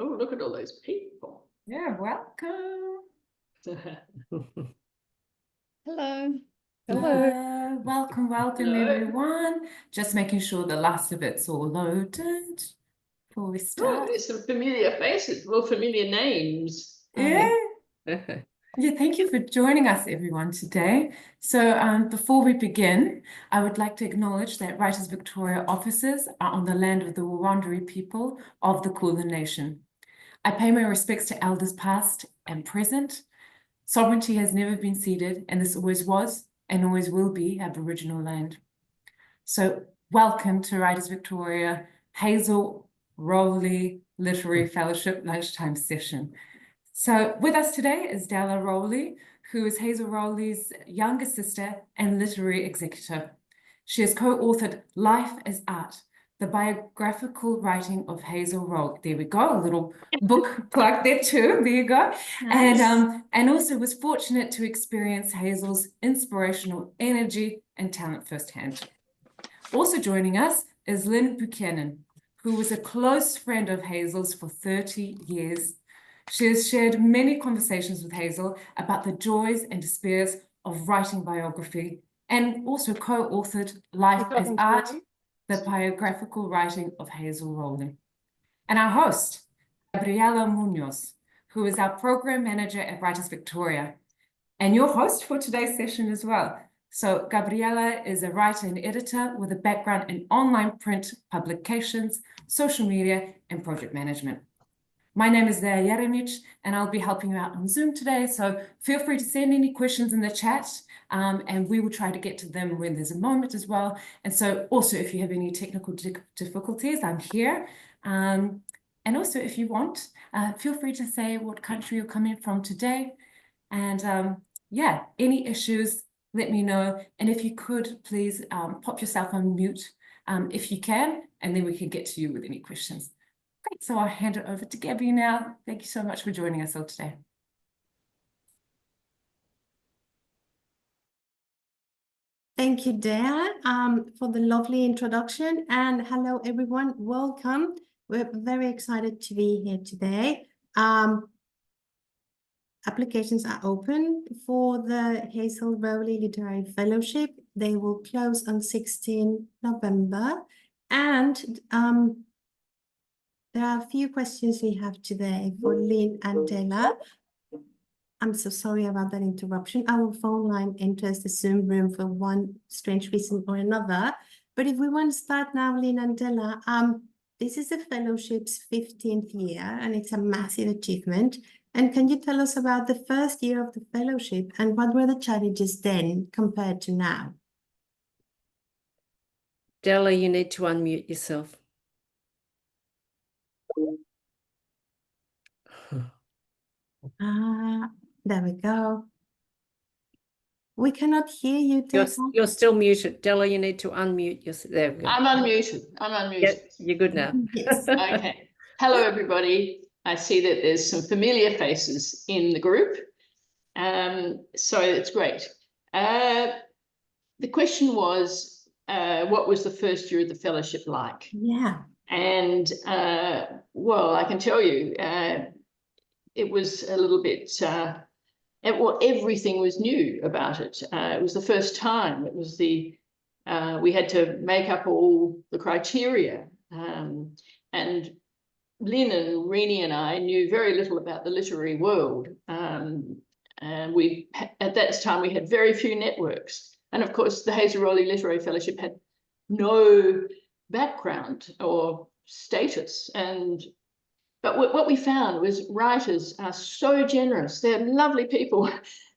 Oh, look at all those people. Yeah, welcome. Hello. Hello. Welcome Hello. everyone. Just making sure the last of it's all loaded before we Oh, start. there's some familiar faces, well, familiar names. Yeah. Yeah, thank you for joining us, everyone, today. So before we begin, I would like to acknowledge that Writers Victoria offices are on the land of the Wurundjeri people of the Kulin Nation. I pay my respects to elders past and present. Sovereignty has never been ceded, and this always was and always will be Aboriginal land. So welcome to Writers Victoria Hazel Rowley Literary Fellowship Lunchtime Session. So with us today is Della Rowley, who is Hazel Rowley's younger sister and literary executor. She has co-authored Life as Art, the biographical writing of Hazel Rowley. There we go, a little book plug there too. There you go. Nice. And also was fortunate to experience Hazel's inspirational energy and talent firsthand. Also joining us is Lynn Buchanan, who was a close friend of Hazel's for 30 years. She has shared many conversations with Hazel about the joys and despairs of writing biography, and also co-authored Life as Art, the biographical writing of Hazel Rowley. And our host, Gabriela Munoz, who is our program manager at Writers Victoria, and your host for today's session as well. So Gabriela is a writer and editor with a background in online print publications, social media, and project management. My name is Lea Jeremic, and I'll be helping you out on Zoom today. So feel free to send any questions in the chat, and we will try to get to them when there's a moment as well. And so also, if you have any technical difficulties, I'm here. And also, if you want, feel free to say what country you're coming from today. And yeah, any issues, let me know. And if you could, please pop yourself on mute if you can, and then we can get to you with any questions. Great, so I'll hand it over to Gabby now. Thank you so much for joining us all today. Thank you, Dea, for the lovely introduction. And hello, everyone. Welcome. We're very excited to be here today. Applications are open for the Hazel Rowley Literary Fellowship. They will close on 16 November. And there are a few questions we have today for Lynn and Della. I'm so sorry about that interruption. Our phone line enters the Zoom room for one strange reason or another. But if we want to start now, Lynn and Della, this is the fellowship's 15th year, and it's a massive achievement. And can you tell us about the first year of the fellowship and what were the challenges then compared to now? Della, you need to unmute yourself. There we go. We cannot hear you. You're still muted. Della, you need to unmute yourself. There we go. I'm unmuted. I'm unmuted. Yeah, you're good now. Yes. Okay. Hello, everybody. I see that there's some familiar faces in the group. So it's great. The question was, what was the first year of the fellowship like? Yeah. And well, I can tell you, it was a little bit, well, everything was new about it. It was the first time. It was the, we had to make up all the criteria. And Lynn and Renee and I knew very little about the literary world. And we, at that time, we had very few networks. And of course, the Hazel Rowley Literary Fellowship had no background or status. But what we found was writers are so generous. They're lovely people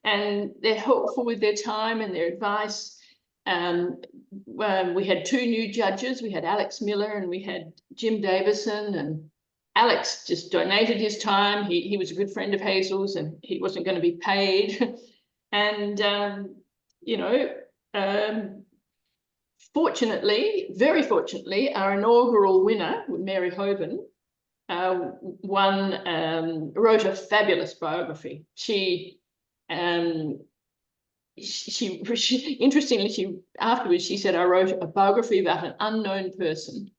and they're helpful with their time and their advice. We had two new judges. We had Alex Miller and we had Jim Davison, and Alex just donated his time. He was a good friend of Hazel's and he wasn't going to be paid. And, you know, fortunately, very fortunately, our inaugural winner, Mary Hoban, wrote a fabulous biography. She interestingly, afterwards she said, I wrote a biography about an unknown person.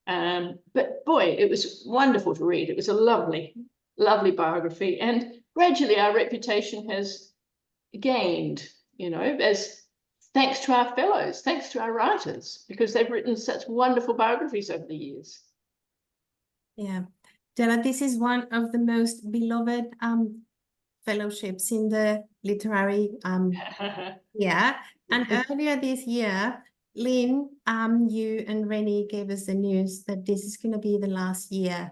But boy, it was wonderful to read. It was a lovely, lovely biography. And gradually our reputation has gained, you know, as thanks to our fellows, thanks to our writers, because they've written such wonderful biographies over the years. Yeah, Della, this is one of the most beloved fellowships in the literary yeah. And earlier this year, Lynn, you and Rennie gave us the news that this is going to be the last year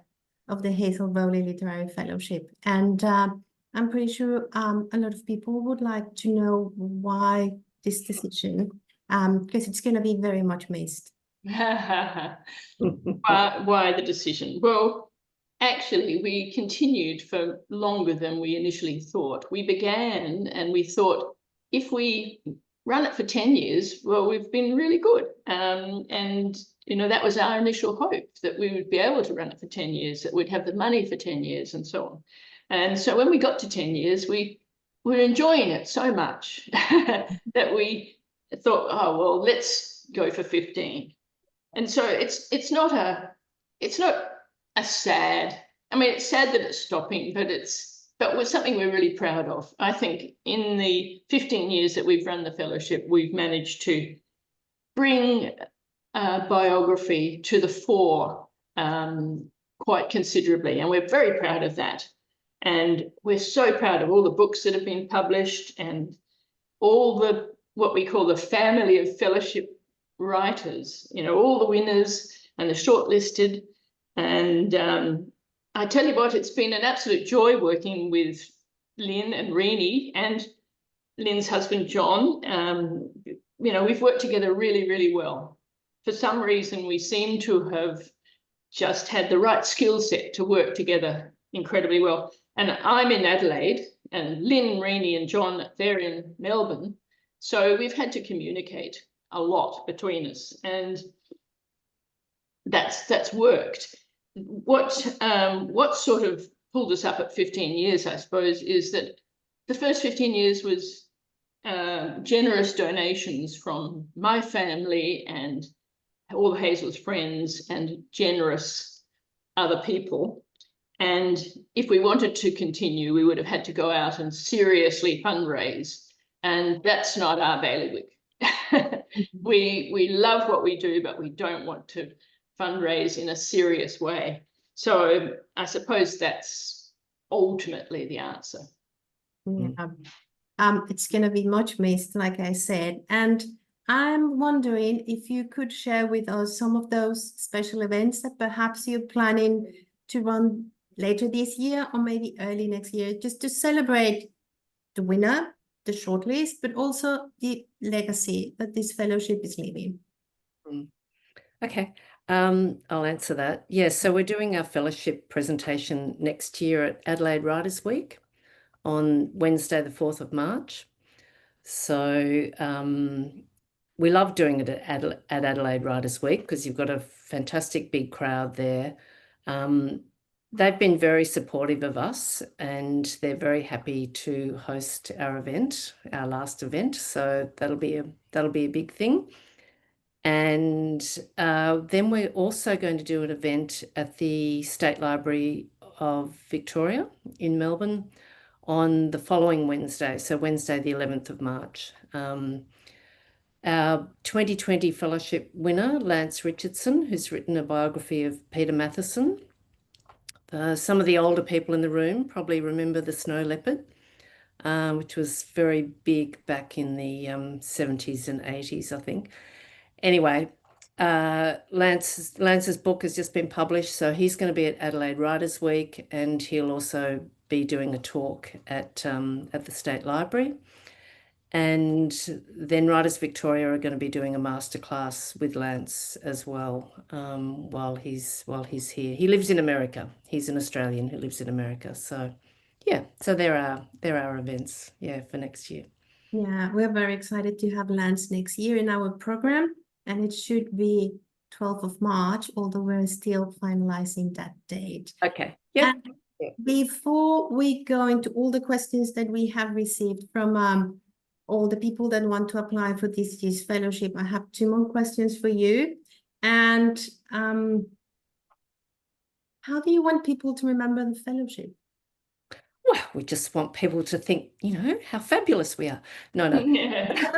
of the Hazel Rowley Literary Fellowship. And I'm pretty sure a lot of people would like to know why this decision, because it's going to be very much missed. Why the decision? Well, actually, we continued for longer than we initially thought. We began and we thought, if we run it for 10 years, well, we've been really good. And, you know, that was our initial hope, that we would be able to run it for 10 years, that we'd have the money for 10 years and so on. And so when we got to 10 years, we were enjoying it so much that we thought, oh, well, let's go for 15. And so it's not a sad, I mean, it's sad that it's stopping, but it's something we're really proud of. I think in the 15 years that we've run the fellowship, we've managed to bring biography to the fore quite considerably, and we're very proud of that. And we're so proud of all the books that have been published and all the, what we call the family of fellowship writers, you know, all the winners and the shortlisted. And I tell you what, it's been an absolute joy working with Lynn and Rennie and Lynn's husband, John. You know, we've worked together really, really well. For some reason, we seem to have just had the right skill set to work together incredibly well. And I'm in Adelaide, and Lynn, Rennie and John, they're in Melbourne. So we've had to communicate a lot between us, and that's worked. What sort of pulled us up at 15 years, I suppose, is that the first 15 years was generous donations from my family and all the Hazel's friends and generous other people. And if we wanted to continue, we would have had to go out and seriously fundraise. And that's not our bailiwick. We love what we do, but we don't want to fundraise in a serious way. So I suppose that's ultimately the answer. Yeah. It's going to be much missed, like I said. And I'm wondering if you could share with us some of those special events that perhaps you're planning to run later this year or maybe early next year, just to celebrate the winner, the shortlist, but also the legacy that this fellowship is leaving. Okay, I'll answer that. Yes, so we're doing our fellowship presentation next year at Adelaide Writers Week on Wednesday, the 4th of March. So we love doing it at Adelaide Writers Week because you've got a fantastic big crowd there. They've been very supportive of us, and they're very happy to host our event, our last event. So that'll be a big thing. And then we're also going to do an event at the State Library of Victoria in Melbourne on the following Wednesday, so Wednesday the 11th of March. Our 2020 fellowship winner, Lance Richardson, who's written a biography of Peter Matheson. Some of the older people in the room probably remember The Snow Leopard, which was very big back in the 70s and 80s, I think. Anyway, Lance's book has just been published, so he's going to be at Adelaide Writers Week, and he'll also be doing a talk at the State Library. And then Writers Victoria are going to be doing a masterclass with Lance as well while he's here. He lives in America. He's an Australian who lives in America. So yeah, so there are events, yeah, for next year. Yeah, we're very excited to have Lance next year in our program, and it should be 12th of March, although we're still finalizing that date. Okay. Yeah. Before we go into all the questions that we have received from all the people that want to apply for this year's fellowship, I have 2 more questions for you. And How do you want people to remember the fellowship? Well, we just want people to think, how fabulous we are. No, no. Yeah.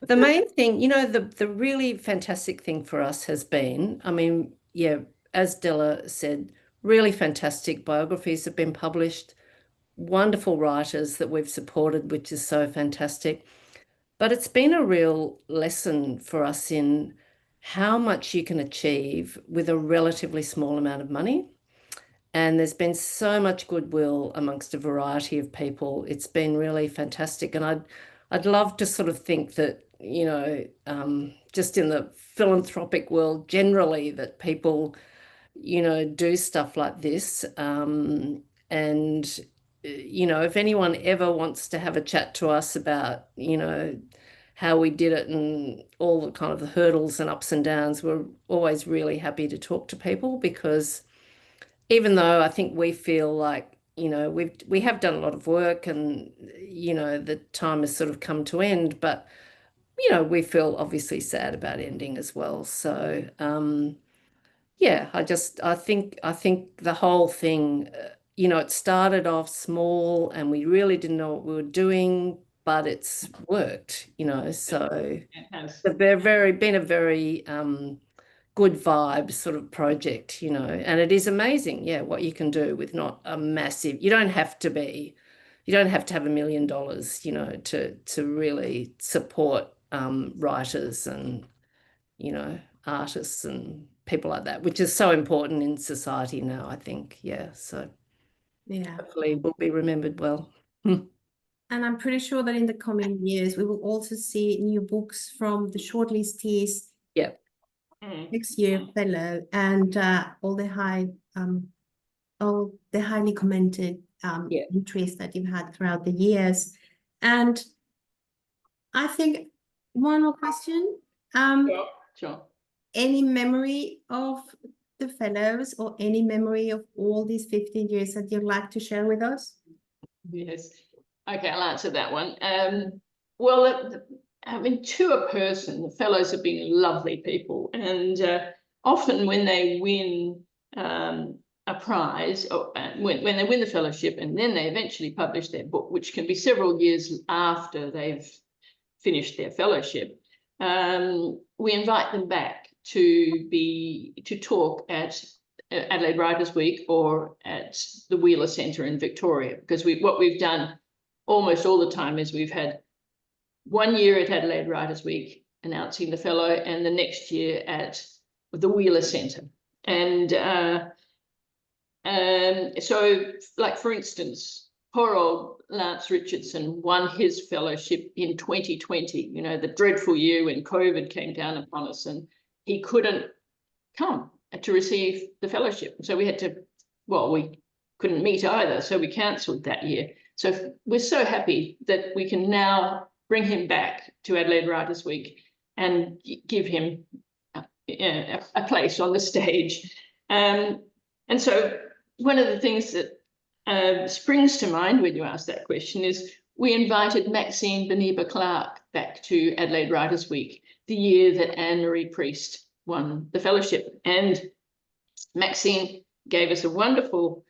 The main thing, the really fantastic thing for us has been, I mean, yeah, as Della said, really fantastic biographies have been published, wonderful writers that we've supported, which is so fantastic. But it's been a real lesson for us in how much you can achieve with a relatively small amount of money. And there's been so much goodwill amongst a variety of people. It's been really fantastic. And I'd love to sort of think that, just in the philanthropic world generally, that people, do stuff like this. And, if anyone ever wants to have a chat to us about, how we did it and all the kind of the hurdles and ups and downs, we're always really happy to talk to people, because even though I think we feel like, we have done a lot of work and, the time has sort of come to end, but, we feel obviously sad about ending as well. So, yeah, I think the whole thing, it started off small and we really didn't know what we were doing, but it's worked, so It has. they've been a very good vibe sort of project, and it is amazing, yeah, what you can do with not a massive, you don't have to have $1 million, to really support writers and, artists and people like that, which is so important in society now, I think. Yeah. So Yeah. hopefully we'll be remembered well. And I'm pretty sure that in the coming years, we will also see new books from the shortlistees, Yeah. next year fellow, and all the highly commented Yeah. entries that you've had throughout the years. And I think one more question. Sure. Any memory of the fellows or any memory of all these 15 years that you'd like to share with us? Yes. Okay, I'll answer that one. Well, I mean, to a person, the fellows have been lovely people, and often when they win a prize, or when they win the fellowship, and then they eventually publish their book, which can be several years after they've finished their fellowship, we invite them back to talk at Adelaide Writers Week or at the Wheeler Centre in Victoria, because what we've done almost all the time is we've had 1 year at Adelaide Writers Week announcing the fellow, and the next year at the Wheeler Centre. And so, like, for instance, poor old Lance Richardson won his fellowship in 2020, the dreadful year when COVID came down upon us, and he couldn't come to receive the fellowship. So we couldn't meet either, so we cancelled that year. So we're so happy that we can now bring him back to Adelaide Writers Week and give him a place on the stage. And so one of the things that springs to mind when you ask that question is we invited Maxine Beniba-Clark back to Adelaide Writers Week the year that Anne-Marie Priest won the fellowship. And Maxine gave us a wonderful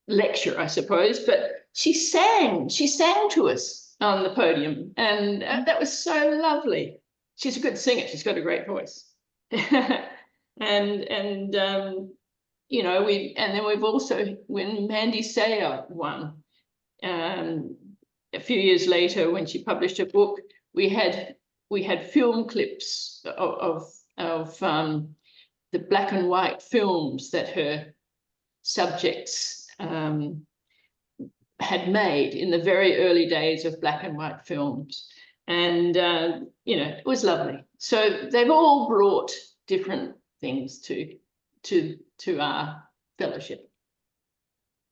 lecture, I suppose, but she sang to us on the podium, and that was so lovely. She's a good singer. She's got a great voice. and then we've also, when Mandy Sayer won, a few years later when she published her book, we had film clips of the black and white films that her subjects had made in the very early days of black and white films. And, it was lovely. So they've all brought different things to our fellowship.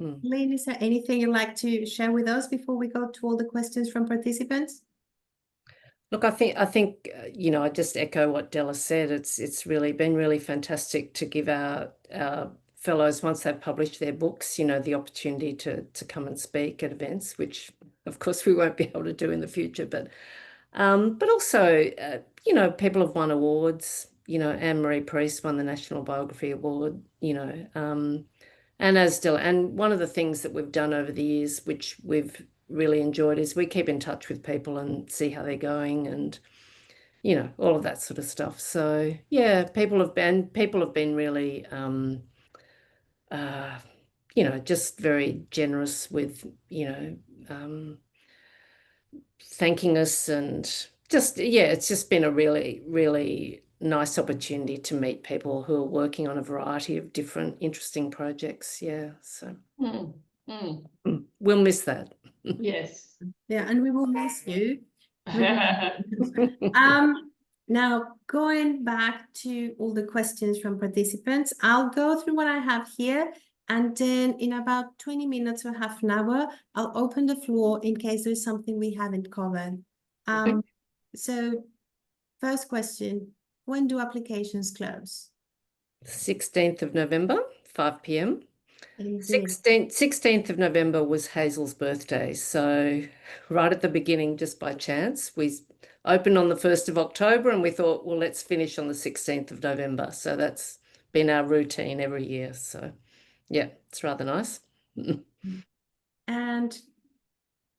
Lynn, is there anything you'd like to share with us before we go to all the questions from participants? Look, I think I just echo what Della said. It's really been really fantastic to give our fellows, once they've published their books, the opportunity to come and speak at events, which of course we won't be able to do in the future. But also, people have won awards, Anne-Marie Priest won the National Biography Award, and as still, and one of the things that we've done over the years, which we've really enjoyed, is we keep in touch with people and see how they're going, and all of that sort of stuff. So yeah, people have been really just very generous with thanking us, and it's just been a really, really nice opportunity to meet people who are working on a variety of different interesting projects. Yeah, so we'll miss that. Yes. Yeah, and we will miss you. Now going back to all the questions from participants, I'll go through what I have here, and then in about 20 minutes or half an hour, I'll open the floor in case there's something we haven't covered. So first question, when do applications close? 16th of November, 5 p.m. Indeed. 16th of November was Hazel's birthday. So right at the beginning, just by chance, we opened on the 1st of October, and we thought, well, let's finish on the 16th of November. So that's been our routine every year. So yeah, it's rather nice. And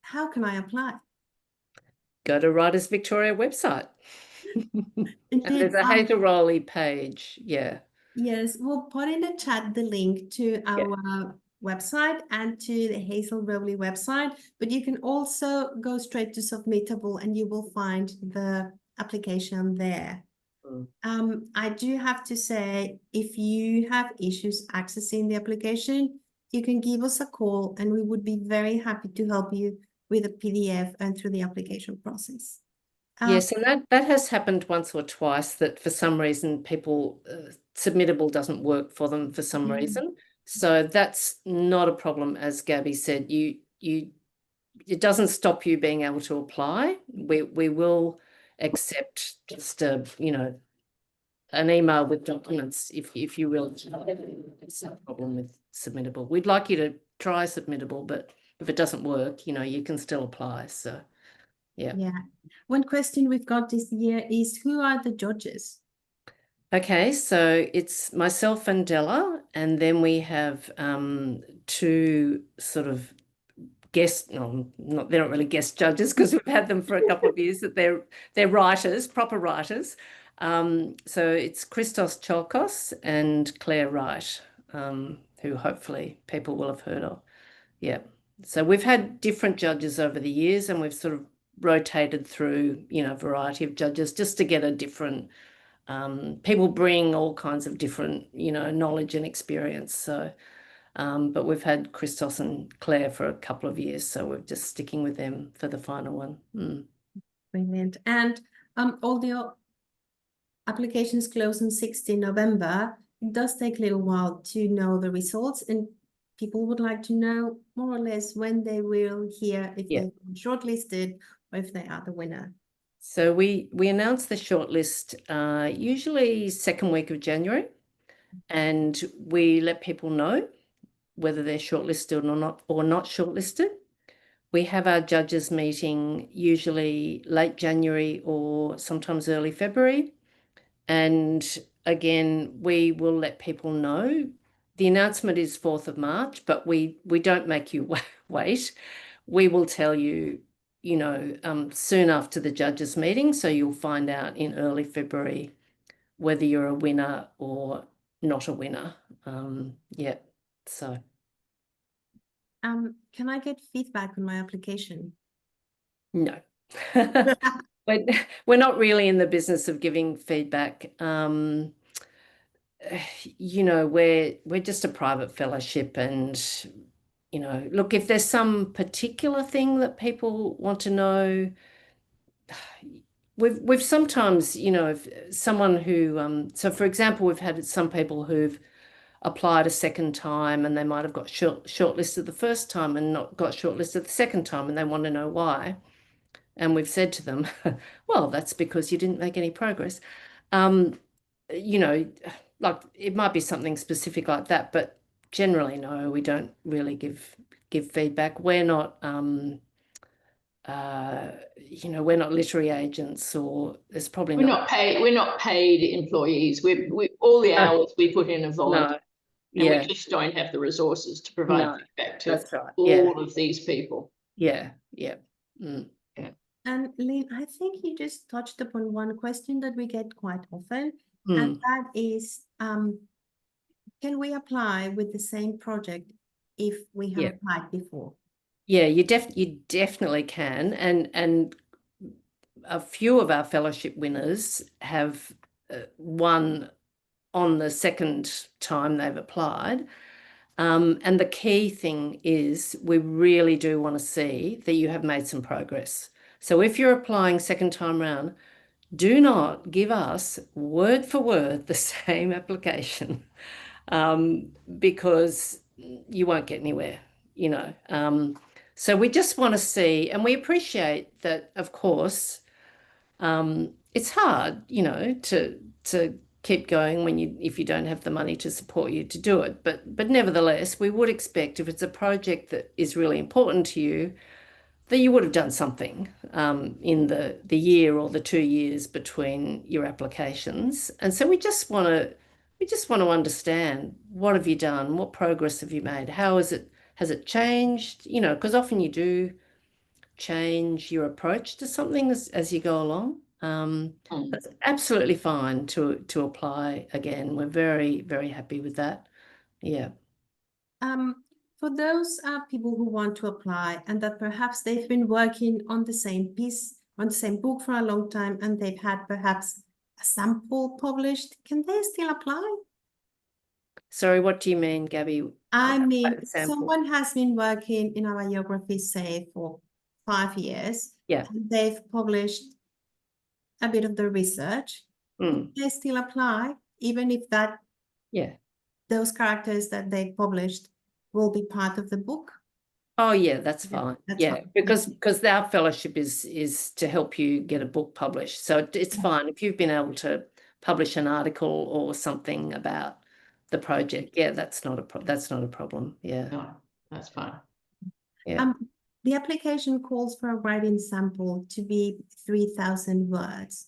how can I apply? Go to Writers Victoria website. And Indeed, there's a Hazel Rowley page. Yeah. yes, we'll put in the chat the link to our website and to the Hazel Rowley website, but you can also go straight to Submittable and you will find the application there. I do have to say, if you have issues accessing the application, you can give us a call and we would be very happy to help you with a PDF and through the application process. Yes, and that has happened once or twice, that for some reason people Submittable doesn't work for them for some reason. So that's not a problem, as Gabby said. It doesn't stop you being able to apply. We will accept just an email with documents if you will. It's no problem with Submittable. We'd like you to try Submittable, but if it doesn't work, you can still apply. So yeah. One question we've got this year is, who are the judges? Okay, so it's myself and Della, and then we have two sort of guest, no, they're not really guest judges because we've had them for a couple of years, that they're writers, proper writers. So it's Christos Chalkos and Claire Wright, who hopefully people will have heard of. Yeah. So we've had different judges over the years, and we've sort of rotated through, a variety of judges just to get a different, people bring all kinds of different, knowledge and experience. So, but we've had Christos and Claire for a couple of years, so we're just sticking with them for the final one. Brilliant. And all the applications close on 16 November. It does take a little while to know the results, and people would like to know more or less when they will hear if they've been shortlisted or if they are the winner. So we announce the shortlist usually second week of January, and we let people know whether they're shortlisted or not shortlisted. We have our judges meeting usually late January or sometimes early February. And again, we will let people know. The announcement is 4th of March, but we don't make you wait. We will tell you, soon after the judges meeting. So you'll find out in early February whether you're a winner or not a winner. So. Can I get feedback on my application? No. We're not really in the business of giving feedback. We're just a private fellowship, and look, if there's some particular thing that people want to know, we've sometimes, if someone who so for example, we've had some people who've applied a second time, and they might have got shortlisted the first time and not got shortlisted the second time, and they want to know why. And we've said to them, well, that's because you didn't make any progress. Like it might be something specific like that, but generally, no, we don't really give feedback. We're not you know, we're not literary agents, or there's probably We're not paid employees. We all the hours we put in are volunteer, no, and yeah, we just don't have the resources to provide no, feedback to that's right. all of these people. Yeah. Mm. And Lynn, I think you just touched upon one question that we get quite often, and Mm. that is, can we apply with the same project if we have Yeah. applied before? Yeah, you definitely can, and a few of our fellowship winners have won on the second time they've applied. And the key thing is we really do want to see that you have made some progress. So if you're applying second time round, do not give us word for word the same application, because you won't get anywhere, you know. So we just want to see, and we appreciate that, of course, it's hard, you know, to keep going when if you don't have the money to support you to do it. But nevertheless, we would expect if it's a project that is really important to you, that you would have done something in the year or the 2 years between your applications. And so we just want to understand, what have you done? What progress have you made? Has it changed? You know, because often you do change your approach to something as you go along. That's absolutely fine to apply again. We're very, very happy with that. Yeah. For those people who want to apply and that perhaps they've been working on the same piece, on the same book for a long time, and they've had perhaps a sample published, can they still apply? Sorry, what do you mean, Gabby? I mean, Sample. someone has been working in our biography, say, for 5 years. Yeah. And they've published a bit of the research. Can they still apply, even if those characters that they published will be part of the book? Oh yeah, that's fine. That's Yeah, fine. because our fellowship is to help you get a book published. So it's fine if you've been able to publish an article or something about the project. Yeah, that's not a problem. Yeah. No, that's fine. Yeah. The application calls for a writing sample to be 3,000 words.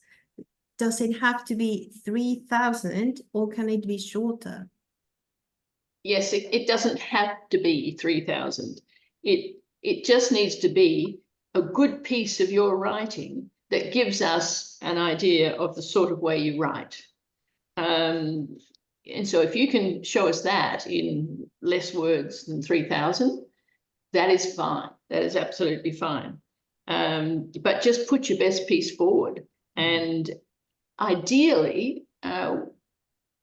Does it have to be 3,000 or can it be shorter? Yes, it doesn't have to be 3,000. It just needs to be a good piece of your writing that gives us an idea of the sort of way you write. And so if you can show us that in less words than 3,000, that is fine. That is absolutely fine. But just put your best piece forward. And ideally,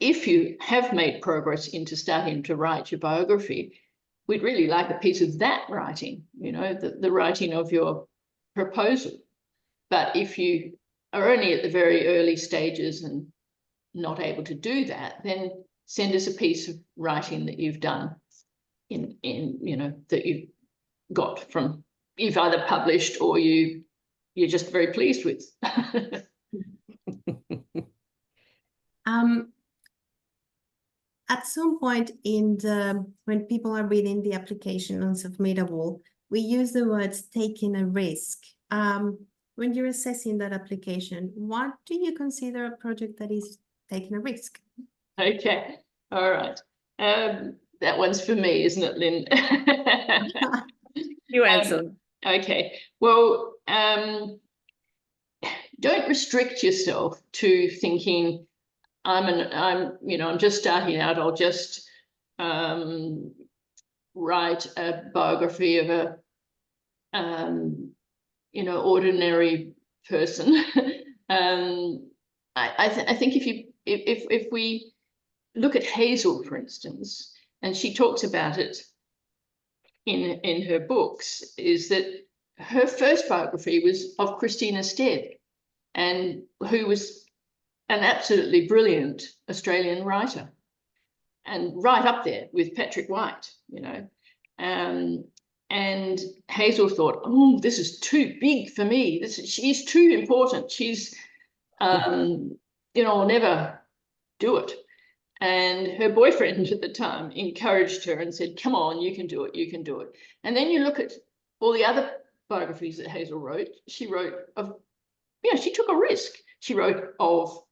if you have made progress into starting to write your biography, we'd really like a piece of that writing, you know, the writing of your proposal. But if you are only at the very early stages and not able to do that, then send us a piece of writing that you've done in you know, that you've got from, you've either published or you're just very pleased with. At some point when people are reading the application on Submittable, we use the words taking a risk. When you're assessing that application, what do you consider a project that is taking a risk? Okay, all right. That one's for me, isn't it, Lynn? You answer. Okay, well, don't restrict yourself to thinking I'm just starting out. I'll just write a biography of a ordinary person. I think if we look at Hazel, for instance, and she talks about it in her books, is that her first biography was of Christina Stead, and who was an absolutely brilliant Australian writer, and right up there with Patrick White, you know. And Hazel thought, oh, this is too big for me. She's too important. She's, I'll never do it. And her boyfriend at the time encouraged her and said, come on, you can do it, you can do it. And then you look at all the other biographies that Hazel wrote, she wrote of, she took a risk. She wrote of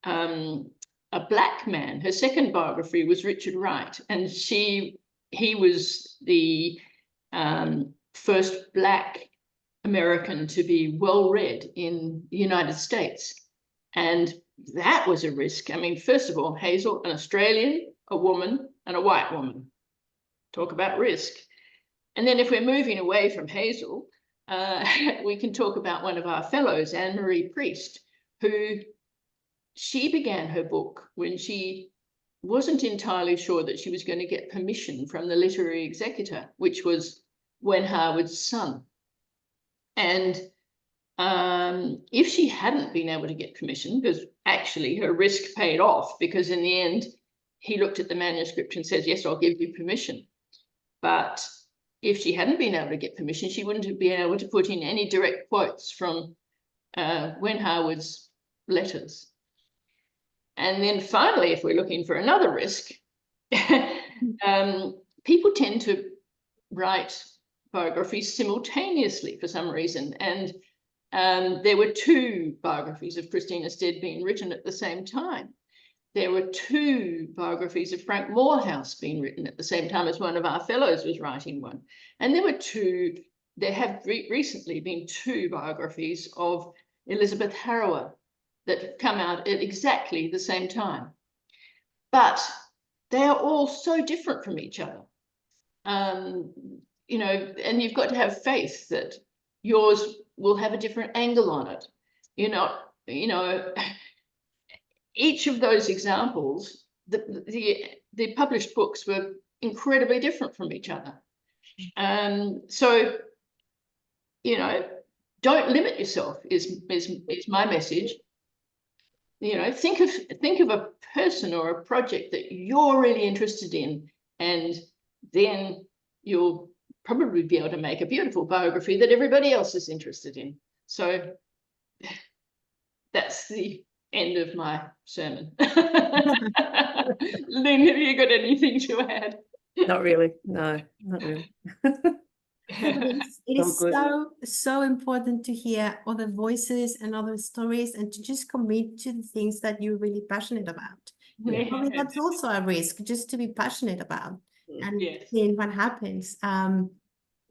a black man. Her second biography was Richard Wright, and he was the first black American to be well read in the United States. And that was a risk. I mean, first of all, Hazel, an Australian, a woman, and a white woman. Talk about risk. And then if we're moving away from Hazel, we can talk about one of our fellows, Anne-Marie Priest, who she began her book when she wasn't entirely sure that she was going to get permission from the literary executor, which was Wen Harwood's son. And if she hadn't been able to get permission, because actually her risk paid off, because in the end, he looked at the manuscript and says, yes, I'll give you permission. But if she hadn't been able to get permission, she wouldn't have been able to put in any direct quotes from Wen Harwood's letters. And then finally, if we're looking for another risk, people tend to write biographies simultaneously for some reason. And there were 2 biographies of Christina Stead being written at the same time. There were 2 biographies of Frank Morehouse being written at the same time as one of our fellows was writing one. And there have recently been 2 biographies of Elizabeth Harrower that have come out at exactly the same time. But they are all so different from each other. You know, and you've got to have faith that yours will have a different angle on it. You're not, you know, each of those examples, the published books were incredibly different from each other. So, you know, don't limit yourself is my message. You know, think of a person or a project that you're really interested in, and then you'll probably be able to make a beautiful biography that everybody else is interested in. So that's the end of my sermon. Lynn, have you got anything to add? Not really. No, not really. It is good. so important to hear other voices and other stories, and to just commit to the things that you're really passionate about. Yeah. I mean, that's also a risk, just to be passionate about and Yes. seeing what happens. You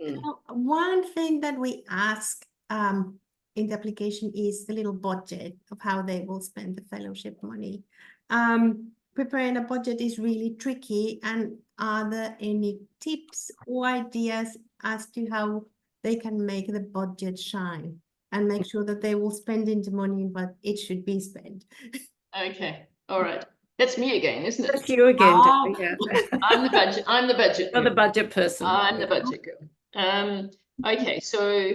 know, one thing that we ask in the application is the little budget of how they will spend the fellowship money. Preparing a budget is really tricky, and are there any tips or ideas as to how they can make the budget shine and make sure that they will spend the money what it should be spent? Okay. All right. That's me again, isn't it? That's you again, Oh. yeah. I'm the budget. You're the girl. budget person. I'm the budget girl. Okay, so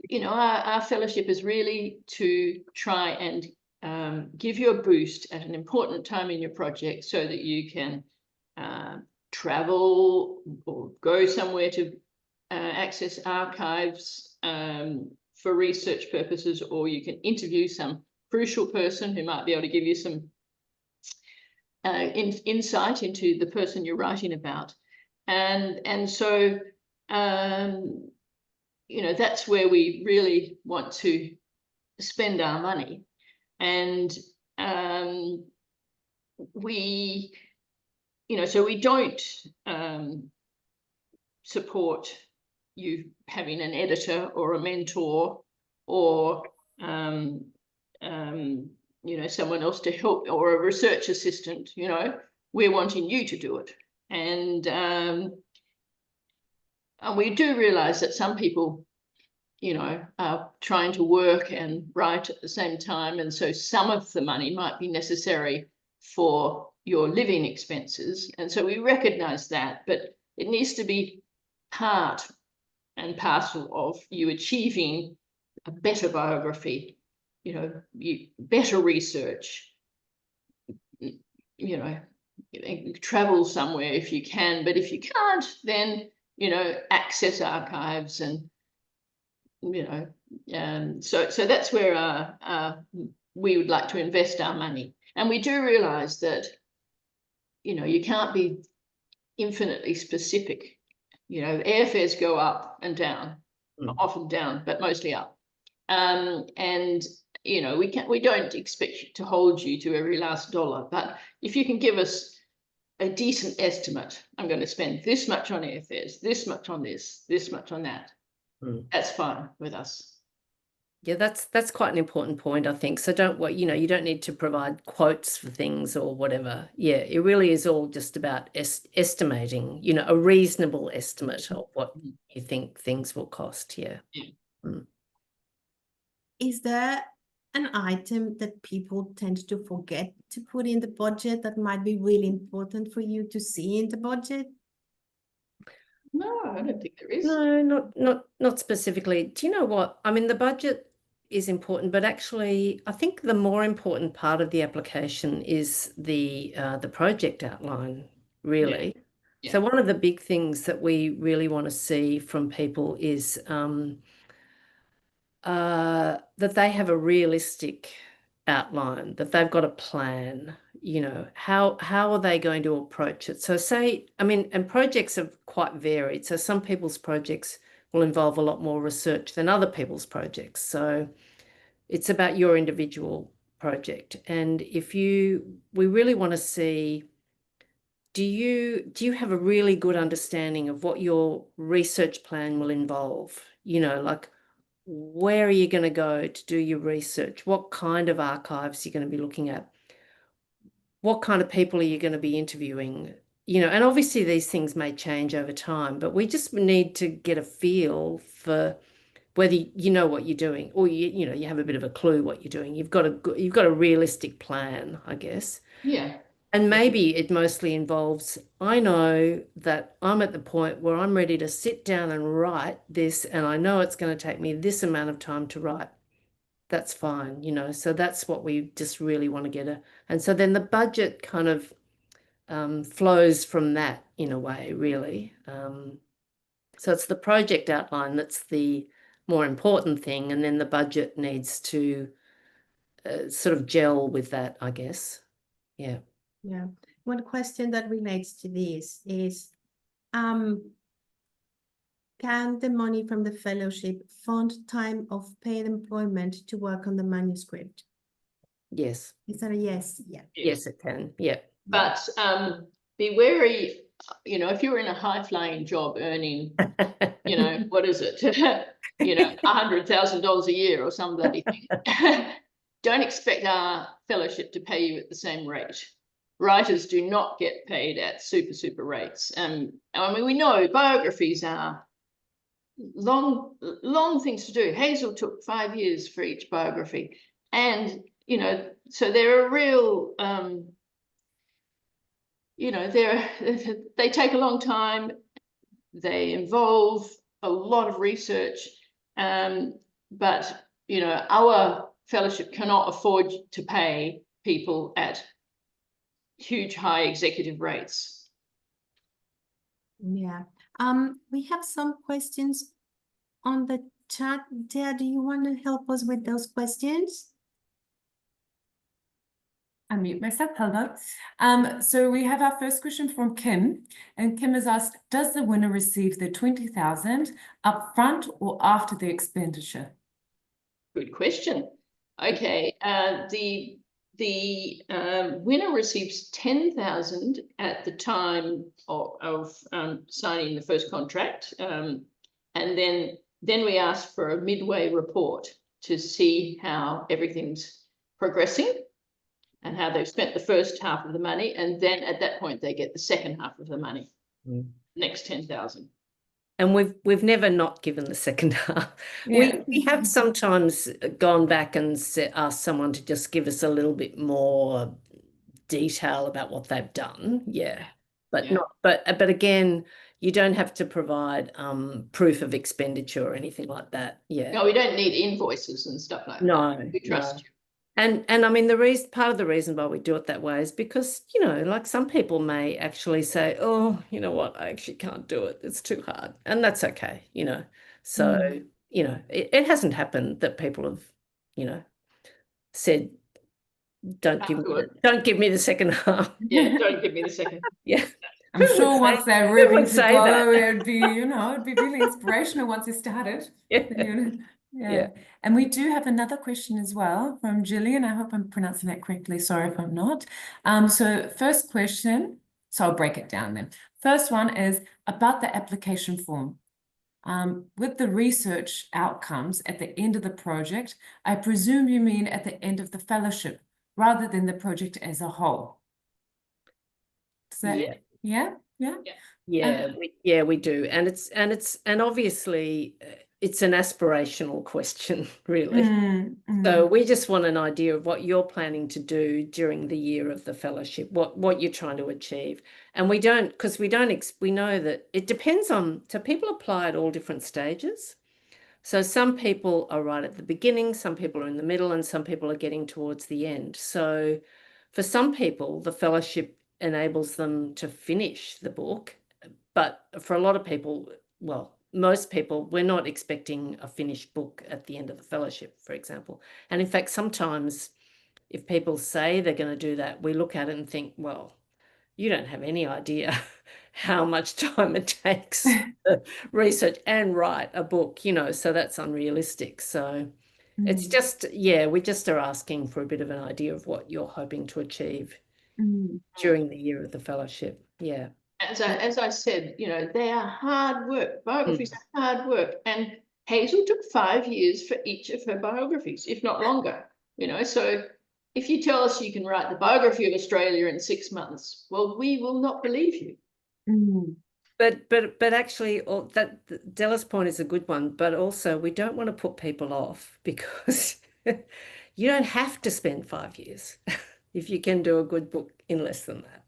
you know, our fellowship is really to try and give you a boost at an important time in your project, so that you can travel or go somewhere to access archives for research purposes, or you can interview some crucial person who might be able to give you some insight into the person you're writing about. And so you know, that's where we really want to spend our money. And we, you know, so we don't support you having an editor or a mentor or you know, someone else to help, or a research assistant. You know, we're wanting you to do it. And we do realize that some people, you know, are trying to work and write at the same time. And so some of the money might be necessary for your living expenses. And so we recognize that, but it needs to be part and parcel of you achieving a better biography, you know, better research, you know, travel somewhere if you can, but if you can't, then, you know, access archives and, you know, so that's where we would like to invest our money. And we do realize that, you know, you can't be infinitely specific. airfares go up and down, Mm. often down, but mostly up. And we don't expect to hold you to every last dollar, but if you can give us a decent estimate, I'm going to spend this much on airfares, this much on this much on that. That's fine with us. Yeah, that's quite an important point, I think. So you don't need to provide quotes for things or whatever. Yeah, it really is all just about estimating, a reasonable estimate of what you think things will cost. Yeah. Mm. Is there an item that people tend to forget to put in the budget that might be really important for you to see in the budget? No, I don't think there is. No, not specifically. Do you know what? I mean, the budget is important, but actually, I think the more important part of the application is the project outline, really. Yeah. So one of the big things that we really want to see from people is that they have a realistic outline, that they've got a plan. How are they going to approach it? So and projects are quite varied. So some people's projects will involve a lot more research than other people's projects. So it's about your individual project. And we really want to see, do you have a really good understanding of what your research plan will involve? Like, where are you going to go to do your research? What kind of archives are you going to be looking at? What kind of people are you going to be interviewing? And obviously these things may change over time, but we just need to get a feel for whether you know what you're doing, or you have a bit of a clue what you're doing. You've got a realistic plan, I guess. Yeah. And maybe it mostly involves, I know that I'm at the point where I'm ready to sit down and write this, and I know it's going to take me this amount of time to write. That's fine, so that's what we just really want to get and so then the budget kind of flows from that in a way, really. So it's the project outline that's the more important thing, and then the budget needs to sort of gel with that, I guess. Yeah. Yeah. One question that relates to this is, can the money from the fellowship fund time of paid employment to work on the manuscript? Yes. Is that a yes? Yeah. Yes, it can. Yeah. But be wary, if you're in a high-flying job earning, what is it? $100,000 a year or some bloody thing. Don't expect our fellowship to pay you at the same rate. Writers do not get paid at super rates. I mean, we know biographies are long things to do. Hazel took 5 years for each biography, and so they're a real they take a long time. They involve a lot of research, but our fellowship cannot afford to pay people at huge high executive rates. Yeah. We have some questions on the chat. Dea, do you want to help us with those questions? Unmute myself. Hello. So we have our first question from Kim, and Kim has asked, does the winner receive the 20,000 upfront or after the expenditure? Good question. Okay, the winner receives 10,000 at the time of signing the first contract, and then we ask for a midway report to see how everything's progressing and how they've spent the first half of the money, and then at that point they get the second half of the money, next 10,000. And we've never not given the second half. Yeah. We have sometimes gone back and asked someone to just give us a little bit more detail about what they've done. Yeah. But Yeah. But again, you don't have to provide proof of expenditure or anything like that. Yeah. No, we don't need invoices and stuff like that. We trust you. And I mean, part of the reason why we do it that way is because, like some people may actually say, oh, you know what, I actually can't do it. It's too hard. And that's okay, So, it hasn't happened that people have, said, don't give me the second half. Yeah, don't give me the second. Yeah. I'm sure once they're who ready would to say go, that? it'd be, it'd be really inspirational once they started. Yeah. Yeah. Yeah. And we do have another question as well from Gillian. I hope I'm pronouncing that correctly. Sorry if I'm not. So first question, so I'll break it down then. First one is about the application form. With the research outcomes at the end of the project, I presume you mean at the end of the fellowship rather than the project as a whole. Does that, yeah? We do, and obviously it's an aspirational question, really. So we just want an idea of what you're planning to do during the year of the fellowship, what you're trying to achieve. And we know that it depends on, so people apply at all different stages. So some people are right at the beginning, some people are in the middle, and some people are getting towards the end. So for some people, the fellowship enables them to finish the book. But for a lot of people, well, most people, we're not expecting a finished book at the end of the fellowship, for example. And in fact, sometimes if people say they're going to do that, we look at it and think, well, you don't have any idea how much time it takes to research and write a book, so that's unrealistic. So it's just, we just are asking for a bit of an idea of what you're hoping to achieve during the year of the fellowship. Yeah. As I said, they are hard work. Biographies are hard work. And Hazel took 5 years for each of her biographies, if not longer. So if you tell us you can write the biography of Australia in 6 months, well, we will not believe you. But actually, that Della's point is a good one. But also, we don't want to put people off, because you don't have to spend 5 years if you can do a good book in less than that.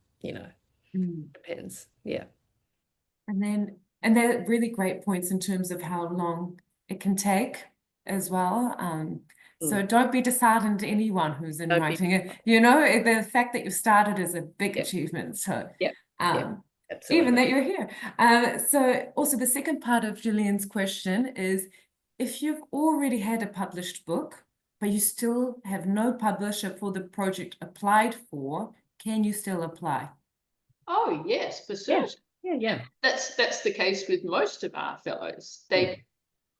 Depends. Yeah. And they're really great points in terms of how long it can take as well. So don't be disheartened, anyone who's in writing it. The fact that you started is a big achievement. So absolutely. even that you're here. So also the second part of Gillian's question is, if you've already had a published book, but you still have no publisher for the project applied for, can you still apply? Oh, yes, for certain. Yeah. That's the case with most of our fellows.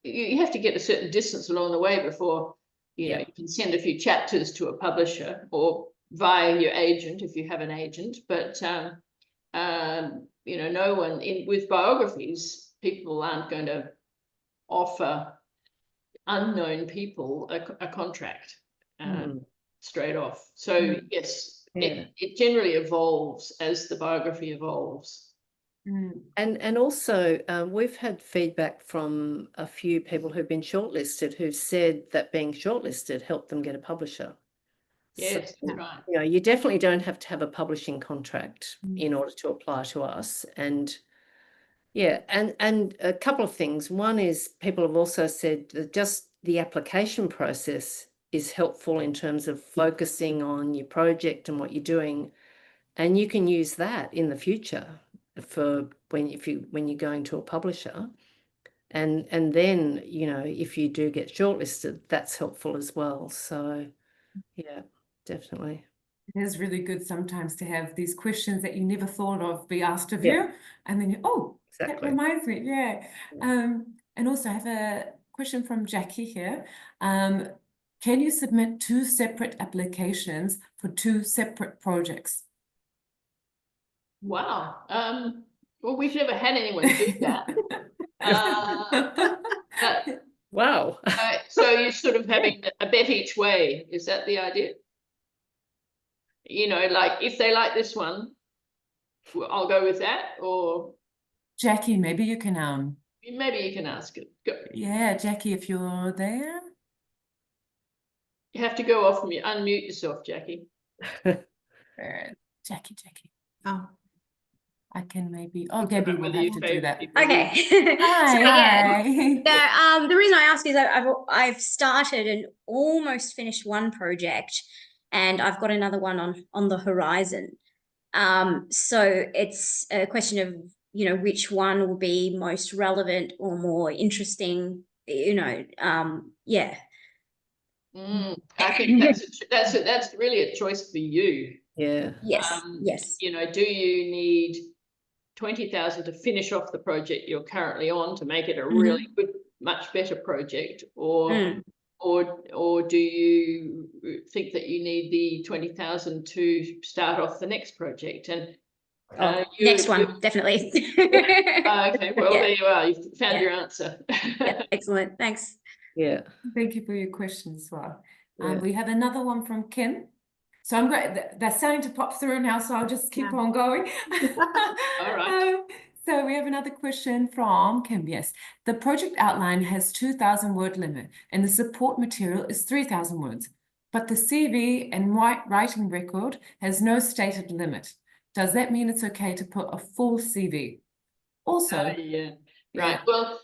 You have to get a certain distance along the way before you can send a few chapters to a publisher, or via your agent if you have an agent. But no one with biographies, people aren't going to offer unknown people a contract straight off. So yes. It generally evolves as the biography evolves. And also, we've had feedback from a few people who've been shortlisted who've said that being shortlisted helped them get a publisher. Yes, So, that's right. you definitely don't have to have a publishing contract in order to apply to us. And and a couple of things. One is, people have also said that just the application process is helpful in terms of focusing on your project and what you're doing, and you can use that in the future for when you're going to a publisher, and then if you do get shortlisted, that's helpful as well. So definitely. It is really good sometimes to have these questions that you never thought of be asked of you, and then that reminds me. And also I have a question from Jackie here. Can you submit 2 separate applications for 2 separate projects? Wow. Well, we've never had anyone do that. Wow. So you're sort of having a bet each way. Is that the idea? Like, if they like this one, I'll go with that. Or Jackie, maybe you can ask it. Go. Yeah, Jackie, if you're there. You have to go off and unmute yourself, Jackie. Jackie. Oh, I can maybe. Oh, Gabby will have to do that. Okay. Hi. The reason I ask is I've started and almost finished one project, and I've got another one on the horizon. So it's a question of which one will be most relevant or more interesting. I think that's really a choice for you. Yes. Do you need 20,000 to finish off the project you're currently on to make it a really good, much better project, or do you think that you need the 20,000 to start off the next project? And next one, definitely. okay, well, Yeah. there you are. You've found Yeah. your answer. Yeah, excellent. Thanks. Yeah. Thank you for your question as well. Yeah. We have another one from Kim. So I'm going, they're starting to pop through now, so I'll just keep on going. All right. So we have another question from Kim. Yes, the project outline has 2,000 word limit and the support material is 3,000 words, but the CV and writing record has no stated limit. Does that mean it's okay to put a full CV? Also, Yeah, right. Well,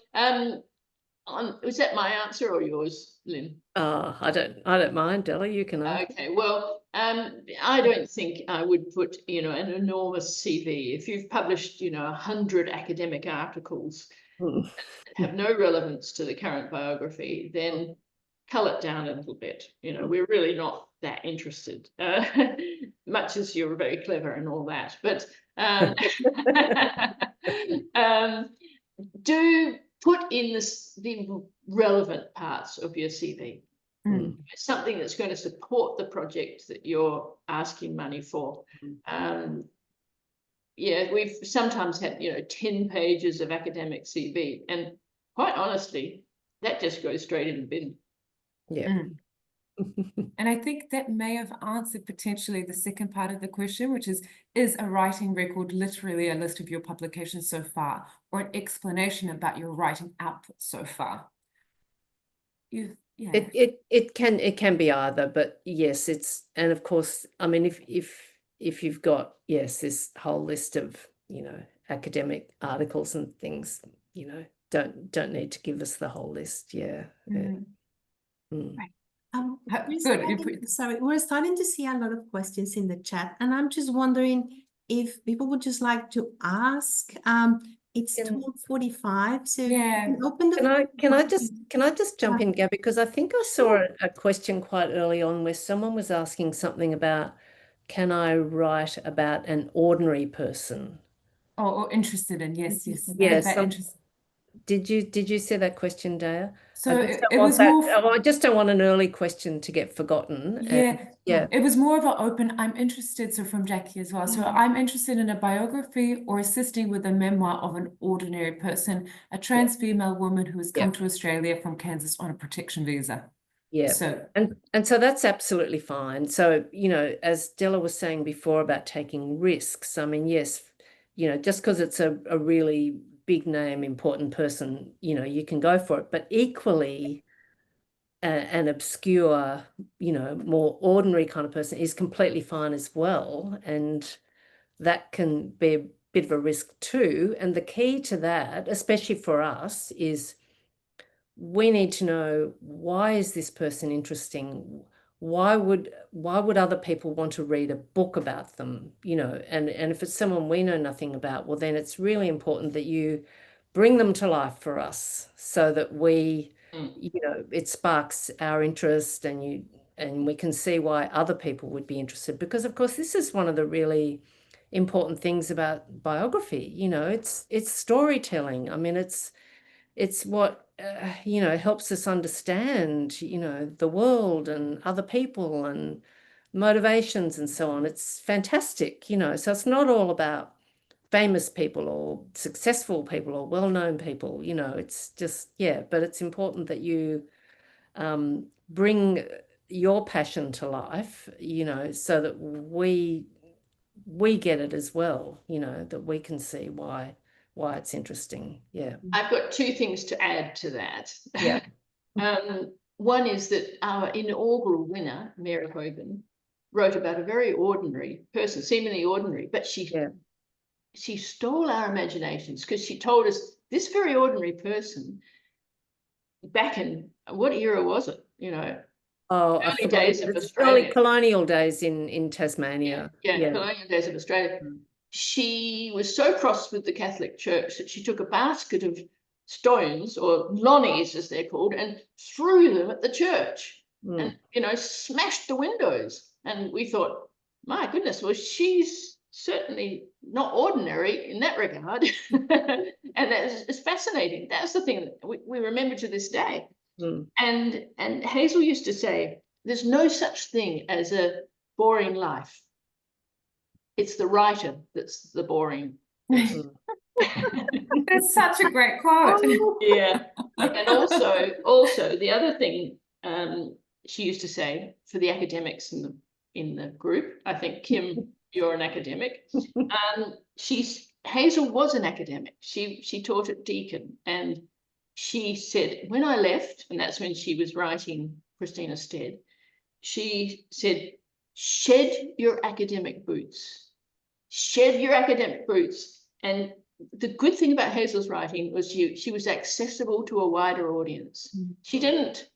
was that my answer or yours, Lynn? I don't mind, Della, you can answer. Okay, well, I don't think I would put, you know, an enormous CV. If you've published, you know, 100 academic articles that have no relevance to the current biography, then cull it down a little bit. You know, we're really not that interested, much as you're very clever and all that. But do put in the relevant parts of your CV. Something that's going to support the project that you're asking money for. Yeah, we've sometimes had, you know, 10 pages of academic CV, and quite honestly, that just goes straight in the bin. Yeah. and I think that may have answered potentially the second part of the question, which is a writing record literally a list of your publications so far, or an explanation about your writing output so far? Yeah. It can be either, but yes, it's, and of course, I mean, if you've got, yes, this whole list of, you know, academic articles and things, you know, don't need to give us the whole list. Yeah. Right. Good. We're starting to see a lot of questions in the chat, and I'm just wondering if people would just like to ask. It's 12:45, so Yeah. we can open the Can I just jump in, Gabby, because I think I saw a question quite early on where someone was asking something about, can I write about an ordinary person? Or interested in, yes. Yes. Interested. Did you see that question, Daya? So it was more. I just don't want an early question to get forgotten. Yeah. It was more of an open. I'm interested. So from Jackie as well. So I'm interested in a biography or assisting with a memoir of an ordinary person, a trans female woman who has come to Australia from Kansas on a protection visa. Yeah. So and so that's absolutely fine. So, you know, as Della was saying before about taking risks, I mean, yes, you know, just because it's a really big name, important person, you know, you can go for it. But equally, an obscure, you know, more ordinary kind of person is completely fine as well. And that can be a bit of a risk too. And the key to that, especially for us, is we need to know, why is this person interesting? Why would other people want to read a book about them? You know, and if it's someone we know nothing about, well, then it's really important that you bring them to life for us so that we, you know, it sparks our interest, and we can see why other people would be interested. Because of course, this is one of the really important things about biography. You know, it's storytelling. I mean, it's what you know, helps us understand, you know, the world and other people and motivations and so on. It's fantastic, you know. So it's not all about famous people or successful people or well-known people, you know. It's just, yeah, but it's important that you bring your passion to life, you know, so that we get it as well, you know, that we can see why it's interesting. Yeah. I've got two things to add to that. Yeah. One is that our inaugural winner, Mary Hogan, wrote about a very ordinary person, seemingly ordinary, but she stole our imaginations, because she told us this very ordinary person, back in, what era was it? You know, early days of Australia. Early colonial days in Tasmania. Yeah, colonial days of Australia. She was so cross with the Catholic Church that she took a basket of stones, or lonnies as they're called, and threw them at the church, and, you know, smashed the windows. And we thought, my goodness, well, she's certainly not ordinary in that regard. And it's fascinating. That's the thing that we remember to this day. Mm. And Hazel used to say, there's no such thing as a boring life. It's the writer that's the boring person. That's such a great quote. Yeah. And also the other thing she used to say for the academics in the group, I think, Kim, you're an academic. Hazel was an academic. She taught at Deakin, and she said, when I left, and that's when she was writing Christina Stead, she said, shed your academic boots. Shed your academic boots. And the good thing about Hazel's writing was she was accessible to a wider audience. She didn't,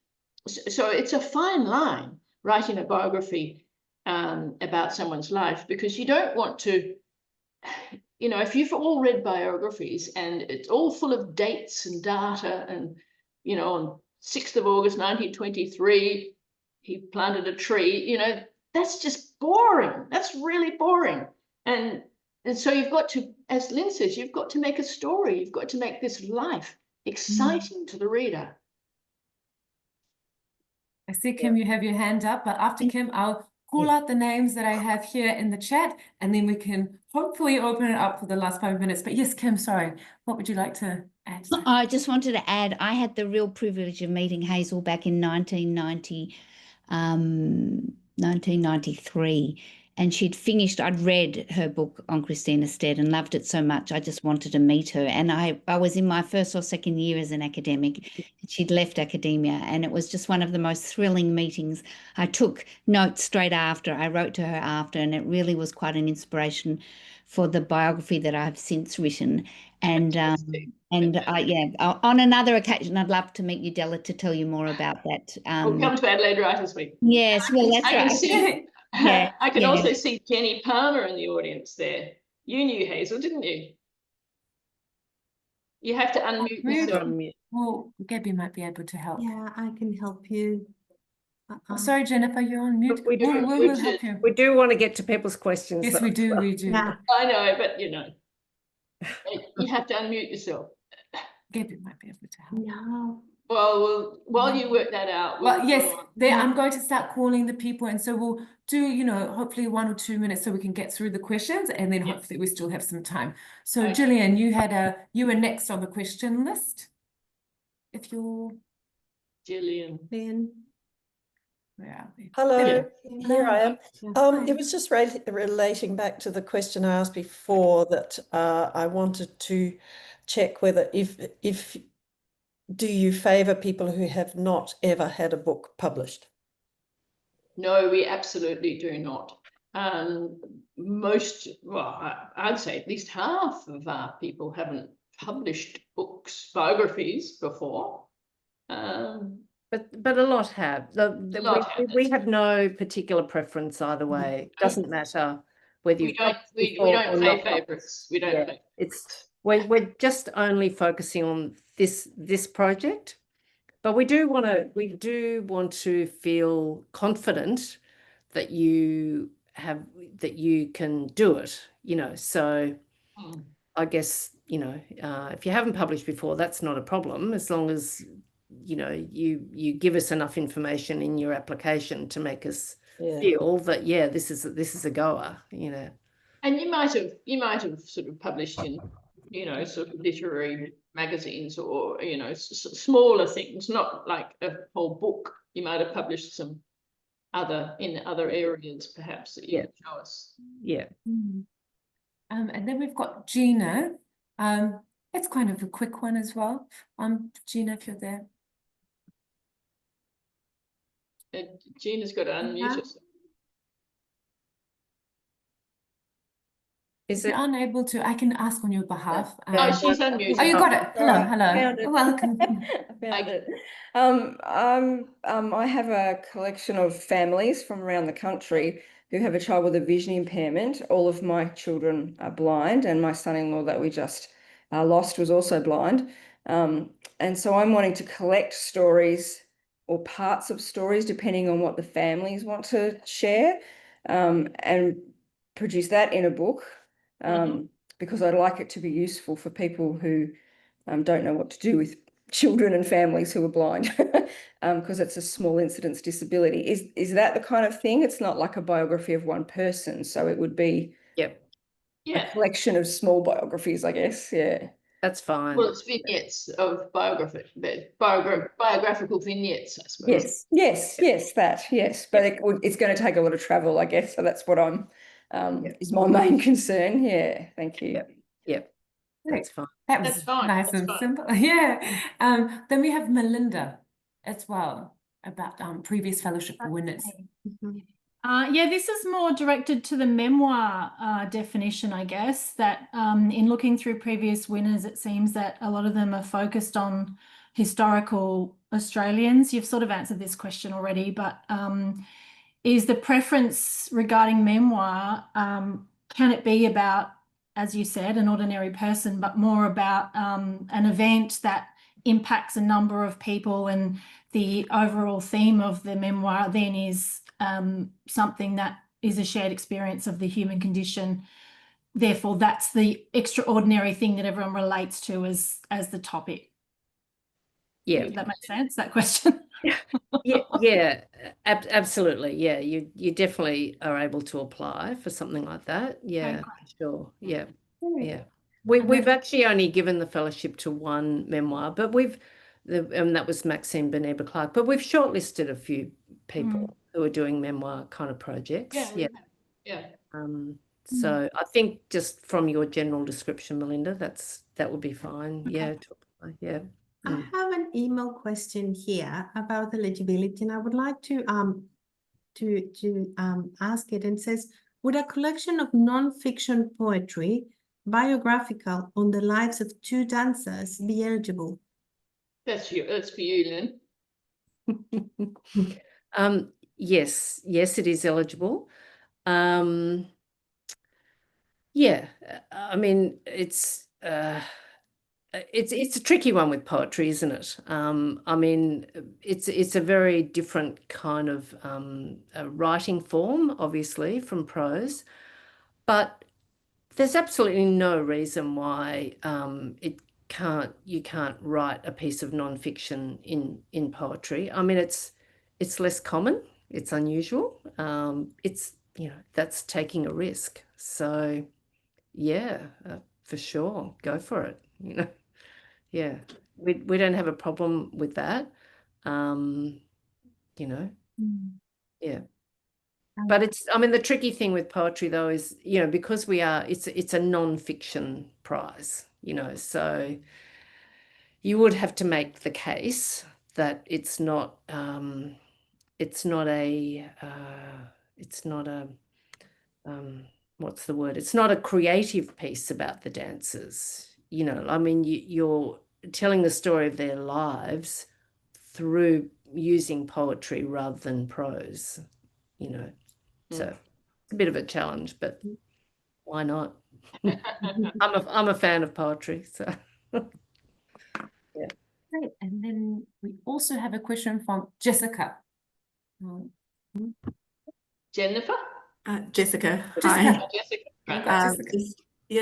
so it's a fine line writing a biography about someone's life, because you don't want to, you know, if you've all read biographies and it's all full of dates and data and, you know, on 6th of August 1923, he planted a tree, you know, that's just boring. That's really boring. And so you've got to, as Lynn says, you've got to make a story. You've got to make this life exciting to the reader. I see, Kim, you have your hand up, but after Kim, I'll call out the names that I have here in the chat, and then we can hopefully open it up for the last 5 minutes. But yes, Kim, sorry, what would you like to add to that? I just wanted to add, I had the real privilege of meeting Hazel back in 1993, and she'd finished, I'd read her book on Christina Stead and loved it so much. I just wanted to meet her. And I was in my first or second year as an academic. She'd left academia, and it was just one of the most thrilling meetings. I took notes straight after. I wrote to her after, and it really was quite an inspiration for the biography that I've since written. And on another occasion, I'd love to meet you, Della, to tell you more about that. We'll come to Adelaide Writers Week. Yes, well, that's right. Yeah, I can also see Jenny Palmer in the audience there. You knew Hazel, didn't you? You have to unmute yourself. Well, Gabby might be able to help. Yeah, I can help you. Oh, sorry, Jennifer, you're on mute. We do, We'll help you. We do want to get to people's questions. Yes, we do. We do. Yeah. I know, but you know, you have to unmute yourself. Gabby might be able to help. No. Well, while you work that out. Well, yes, go on. I'm going to start calling the people, and so we'll do, you know, hopefully 1 or 2 minutes so we can get through the questions, and then hopefully we still have some time. So, Okay. Gillian, you were next on the question list. If you're, Gillian. Then. where are we? Hello, Yeah. here I am. Yeah. It was just relating back to the question I asked before, that I wanted to check whether if do you favour people who have not ever had a book published? No, we absolutely do not. I'd say at least half of our people haven't published books, biographies before. But a lot have. We have no particular preference either way. It doesn't matter whether you we don't play favourites. We don't play. We're just only focusing on this project, but we do want to feel confident that you can do it, you know. So I guess, you know, if you haven't published before, that's not a problem, as long as, you know, you give us enough information in your application to make us feel that this is a goer, you know. And you might have sort of published in, you know, sort of literary magazines, or, you know, smaller things, not like a whole book. You might have published some other areas perhaps that you can show us. Yeah. And then we've got Gina. It's kind of a quick one as well. Gina, if you're there. Gina's got to unmute herself. If you're unable to, I can ask on your behalf. She's unmuted. Oh, you got it. Hello. Welcome. I have a collection of families from around the country who have a child with a vision impairment. All of my children are blind, and my son-in-law that we just lost was also blind. And so I'm wanting to collect stories or parts of stories, depending on what the families want to share. And produce that in a book, because I'd like it to be useful for people who don't know what to do with children and families who are blind, because it's a small incidence disability. Is that the kind of thing? It's not like a biography of one person, so it would be Yep, Yeah. a collection of small biographies, I guess. Yeah. that's fine. Well, it's vignettes of biographical vignettes, I suppose. Yes. But it's going to take a lot of travel, I guess. So that's what is my main concern. Yeah, thank you. Yep, that's fine. That was That's fine, nice that's and fine. simple. Yeah. Then we have Melinda as well about previous fellowship winners. Yeah, this is more directed to the memoir definition, I guess, that in looking through previous winners, it seems that a lot of them are focused on historical Australians. You've sort of answered this question already, but is the preference regarding memoir, can it be about, as you said, an ordinary person, but more about an event that impacts a number of people, and the overall theme of the memoir then is something that is a shared experience of the human condition. Therefore, that's the extraordinary thing that everyone relates to as the topic. Yeah, Does that make sense, that question? Absolutely. Yeah, you definitely are able to apply for something like that. Yeah, sure. Yeah. We've actually only given the fellowship to one memoir, but that was Maxine Beneba Clark. But we've shortlisted a few people who are doing memoir kind of projects. Yeah. So I think just from your general description, Melinda, that would be fine. Okay. Yeah. To apply. Yeah. I have an email question here about eligibility, and I would like to ask it. And says, would a collection of non-fiction poetry, biographical on the lives of two dancers, be eligible? That's for you, Lynn. Yes, it is eligible. Yeah, I mean, it's a tricky one with poetry, isn't it? I mean, it's a very different kind of writing form, obviously, from prose, but there's absolutely no reason why you can't write a piece of nonfiction in poetry. I mean, it's less common, it's unusual. It's that's taking a risk. So yeah, for sure, go for it. Yeah, we don't have a problem with that. Yeah. But I mean, the tricky thing with poetry though is, because it's a non-fiction prize, so you would have to make the case that it's not a what's the word? It's not a creative piece about the dancers. I mean, you're telling the story of their lives through using poetry rather than prose, So it's a bit of a challenge, but why not? I'm a fan of poetry, so yeah. Great. And then we also have a question from Jessica. Jennifer? Jessica, Jessica. hi. Jessica.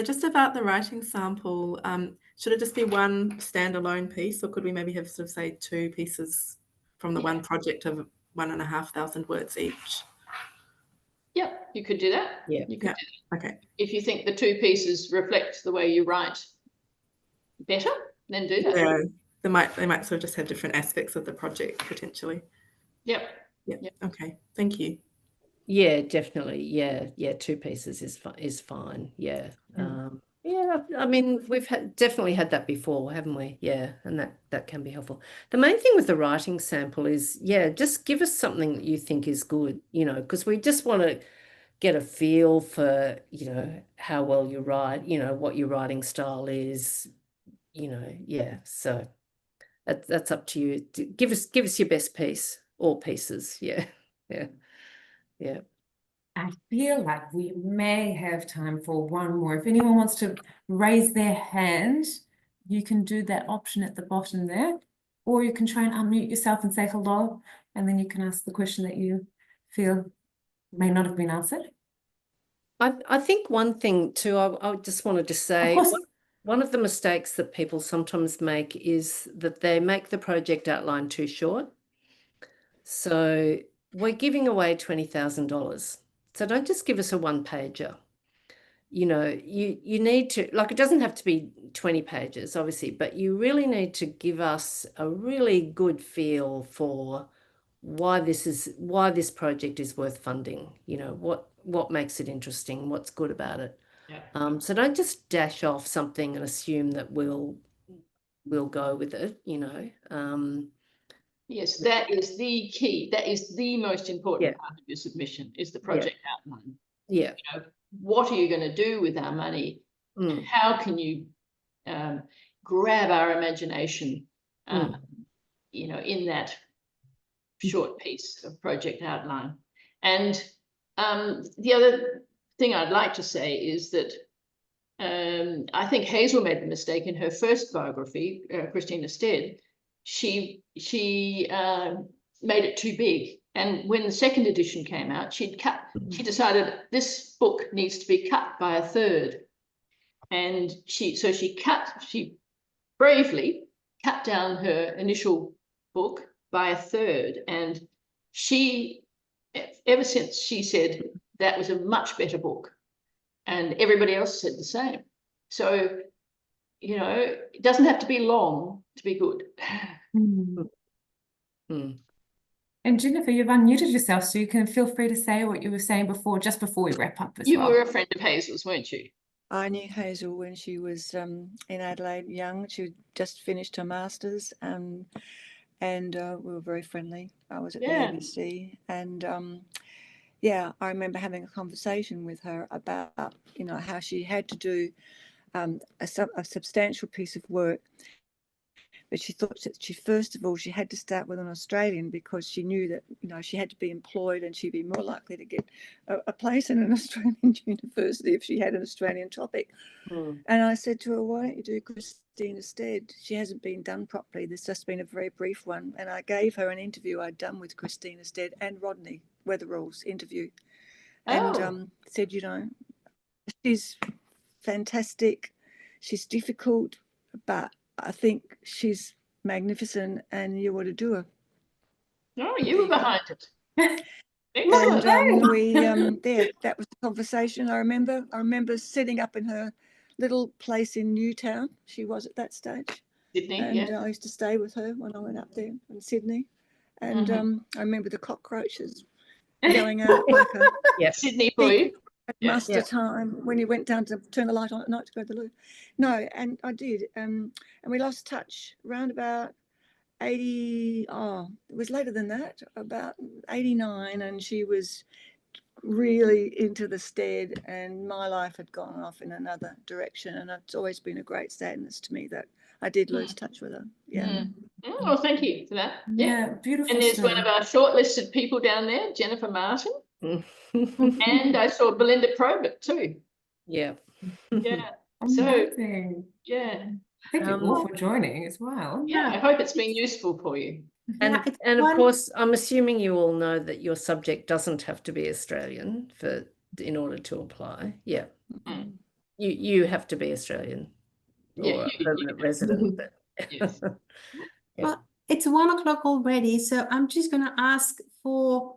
Just about the writing sample, should it just be one standalone piece, or could we maybe have sort of say two pieces from the one project of 1,500 words each? Yep, you could do that. Yeah. You could Yeah. do that. Okay. If you think the two pieces reflect the way you write better, then do that. Yeah, they might sort of just have different aspects of the project potentially. Yep. Yeah. Okay. Thank you. Yeah, definitely. Yeah, two pieces is fine. Yeah. I mean, we've definitely had that before, haven't we? Yeah, and that can be helpful. The main thing with the writing sample is, just give us something that you think is good, because we just want to get a feel for, how well you write, what your writing style is, so that's up to you. Give us your best piece, all pieces. Yeah. I feel like we may have time for one more. If anyone wants to raise their hand, you can do that option at the bottom there, or you can try and unmute yourself and say hello, and then you can ask the question that you feel may not have been answered. I think one thing too, I just wanted to say, course. one of the mistakes that people sometimes make is that they make the project outline too short. So we're giving away $20,000. So don't just give us a one-pager. You know, you need to, like, it doesn't have to be 20 pages, obviously, but you really need to give us a really good feel for why this project is worth funding. You know, what makes it interesting, what's good about it. Yeah. So don't just dash off something and assume that we'll go with it, you know. Yes, that is the key. That is the most important Yeah. part of your submission, is the project outline. Yeah. You know, what are you going to do with our money? Mm. How can you grab our imagination, you know, in that short piece of project outline? And the other thing I'd like to say is that I think Hazel made the mistake in her first biography, Christina Stead. She made it too big, and when the second edition came out, she decided this book needs to be cut by a third, and she bravely cut down her initial book by a third, and she, ever since, she said that was a much better book, and everybody else said the same. So, you know, it doesn't have to be long to be good. And Jennifer, you've unmuted yourself, so you can feel free to say what you were saying before, just before we wrap up as You well. were a friend of Hazel's, weren't you? I knew Hazel when she was in Adelaide young. She just finished her master's, and we were very friendly. I was at the ABC, and yeah, I remember having a conversation with her about, you know, how she had to do a substantial piece of work. But she thought that first of all, she had to start with an Australian, because she knew that, you know, she had to be employed and she'd be more likely to get a place in an Australian university if she had an Australian topic. And I said to her, why don't you do Christina Stead? She hasn't been done properly. There's just been a very brief one. And I gave her an interview I'd done with Christina Stead and Rodney Weatherall's interview. And said, you know, she's fantastic. She's difficult, but I think she's magnificent, and you ought to do her. Oh, you were behind it. And we that was the conversation. I remember sitting up in her little place in Newtown. She was at that stage. Sydney, and I used to stay with her when I went up there in Sydney. And I remember the cockroaches going out like a Sydney for you. at muster time, when you went down to turn the light on at night to go to the loo. No, and I did. And we lost touch around about 80, it was later than that, about 89, and she was really into the Stead, and my life had gone off in another direction, and it's always been a great sadness to me that I did lose touch with her. Oh, thank you for that. Yeah, beautiful. And there's one of our shortlisted people down there, Jennifer Martin. And I saw Belinda Probert too. Yeah. Amazing. Yeah. Thank you all for joining as well. Yeah, I hope it's been useful for you. And of course, I'm assuming you all know that your subject doesn't have to be Australian in order to apply. Yeah. You have to be Australian or a permanent resident. Well, it's 1 o'clock already, so I'm just going to ask for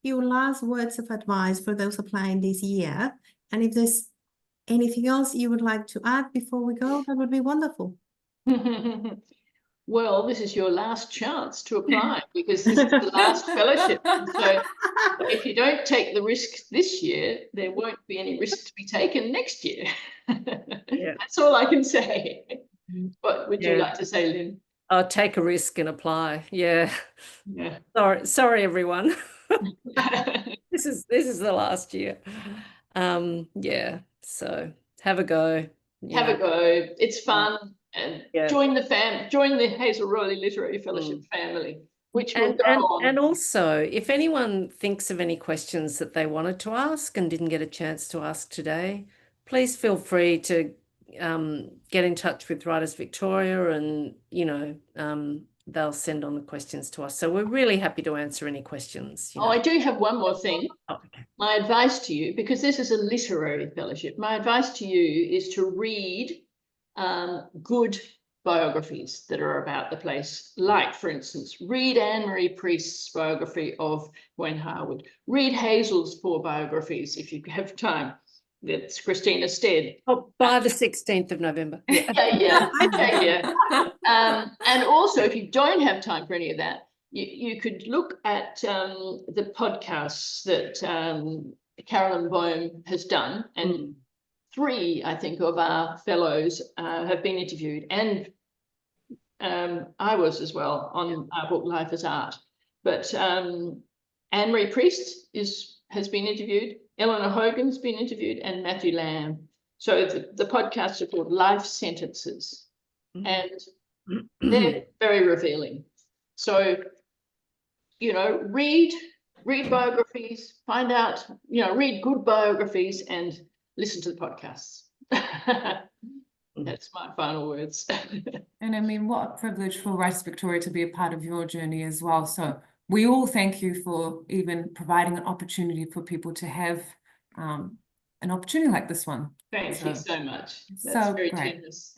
your last words of advice for those applying this year. And if there's anything else you would like to add before we go, that would be wonderful. Well, this is your last chance to apply, because this is the last fellowship. So if you don't take the risk this year, there won't be any risk to be taken next year. That's all I can say. What would you like to say, Lynn? I'll take a risk and apply. Yeah. Sorry, everyone. This is the last year. Yeah. So have a go. Have a go. It's fun. And join the Hazel Rowley Literary Fellowship family, which will go on. And also, if anyone thinks of any questions that they wanted to ask and didn't get a chance to ask today, please feel free to get in touch with Writers Victoria, and they'll send on the questions to us. So we're really happy to answer any questions. Oh, I do have one more thing. Oh, okay. My advice to you, because this is a literary fellowship, my advice to you is to read good biographies that are about the place. Like, for instance, read Anne-Marie Priest's biography of Wayne Harwood. Read Hazel's 4 biographies if you have time. That's Christina Stead. Oh, by the 16th of November. Yeah. And also, if you don't have time for any of that, you could look at the podcasts that Carolyn Boehm has done, and 3, I think, of our fellows have been interviewed, and I was as well on our book Life as Art. But Anne-Marie Priest has been interviewed, Eleanor Hogan's been interviewed, and Matthew Lamb. So the podcasts are called Life Sentences, and they're very revealing. So, you know, read biographies, find out, you know, read good biographies and listen to the podcasts. That's my final words. And I mean, what a privilege for Writers Victoria to be a part of your journey as well. So we all thank you for even providing an opportunity for people to have an opportunity like this one. Thank you so much. That's So very great. generous.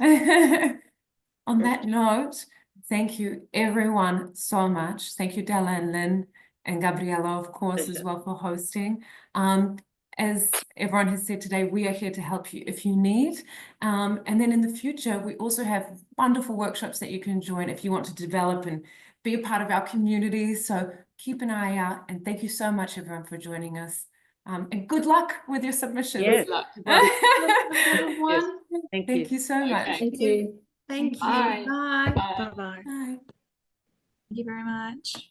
On that note, thank you everyone so much. Thank you, Della and Lynn and Gabriella, of course, as well for hosting. As everyone has said today, we are here to help you if you need. And then in the future, we also have wonderful workshops that you can join if you want to develop and be a part of our community. So keep an eye out. And thank you so much, everyone, for joining us. And good luck with your submissions. Yes. Good luck. Everyone. Yes. Thank you so much. Okay. Thank you. Thank you. Bye. Bye. Bye. Bye-bye. Bye. Thank you very much.